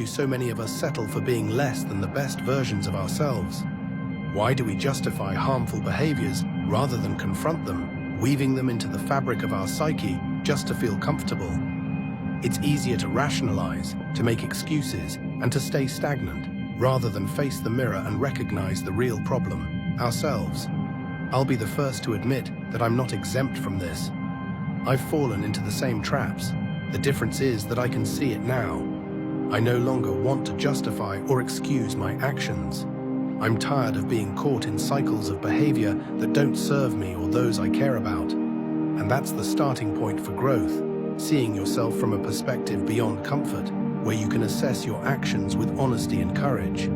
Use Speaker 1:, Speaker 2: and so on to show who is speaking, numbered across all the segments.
Speaker 1: do so many of us settle for being less than the best versions of ourselves? Why do we justify harmful behaviors rather than confront them, weaving them into the fabric of our psyche just to feel comfortable? It's easier to rationalize, to make excuses, and to stay stagnant, rather than face the mirror and recognize the real problem, ourselves. I'll be the first to admit that I'm not exempt from this. I've fallen into the same traps. The difference is that I can see it now. I no longer want to justify or excuse my actions. I'm tired of being caught in cycles of behavior that don't serve me or those I care about. And that's the starting point for growth, seeing yourself from a perspective beyond comfort, where you can assess your actions with honesty and courage.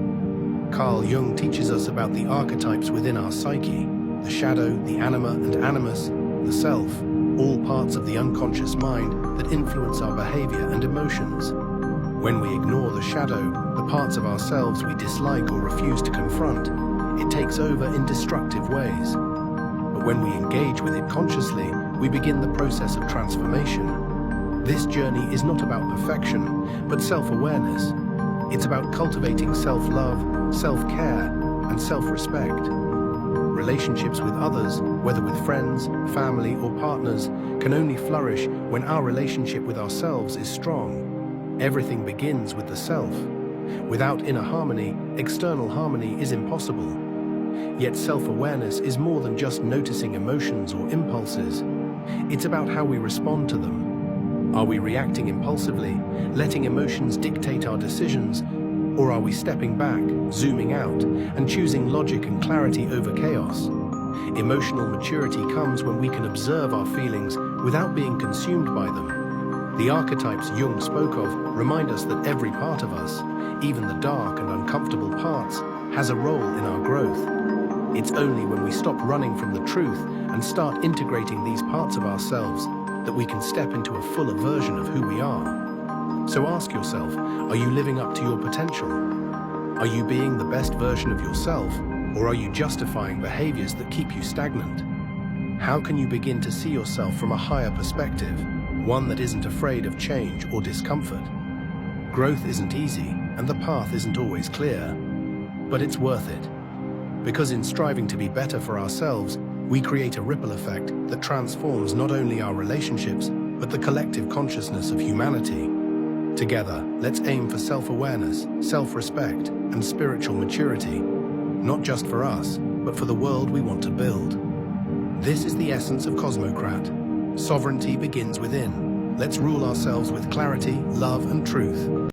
Speaker 1: Carl Jung teaches us about the archetypes within our psyche: the shadow, the anima and animus, the self, all parts of the unconscious mind that influence our behavior and emotions. When we ignore the shadow, the parts of ourselves we dislike or refuse to confront, it takes over in destructive ways. But when we engage with it consciously, we begin the process of transformation. This journey is not about perfection, but self-awareness. It's about cultivating self-love, self-care, and self-respect. Relationships with others, whether with friends, family, or partners, can only flourish when our relationship with ourselves is strong. Everything begins with the self. Without inner harmony, external harmony is impossible. Yet self-awareness is more than just noticing emotions or impulses. It's about how we respond to them. Are we reacting impulsively, letting emotions dictate our decisions, or are we stepping back, zooming out, and choosing logic and clarity over chaos? Emotional maturity comes when we can observe our feelings without being consumed by them. The archetypes Jung spoke of remind us that every part of us, even the dark and uncomfortable parts, has a role in our growth. It's only when we stop running from the truth and start integrating these parts of ourselves that we can step into a fuller version of who we are. So ask yourself, are you living up to your potential? Are you being the best version of yourself, or are you justifying behaviors that keep you stagnant? How can you begin to see yourself from a higher perspective, one that isn't afraid of change or discomfort? Growth isn't easy, and the path isn't always clear, but it's worth it. Because in striving to be better for ourselves, we create a ripple effect that transforms not only our relationships, but the collective consciousness of humanity. Together, let's aim for self-awareness, self-respect, and spiritual maturity, not just for us, but for the world we want to build. This is the essence of Cosmocrat. Sovereignty begins within. Let's rule ourselves with clarity, love, and truth.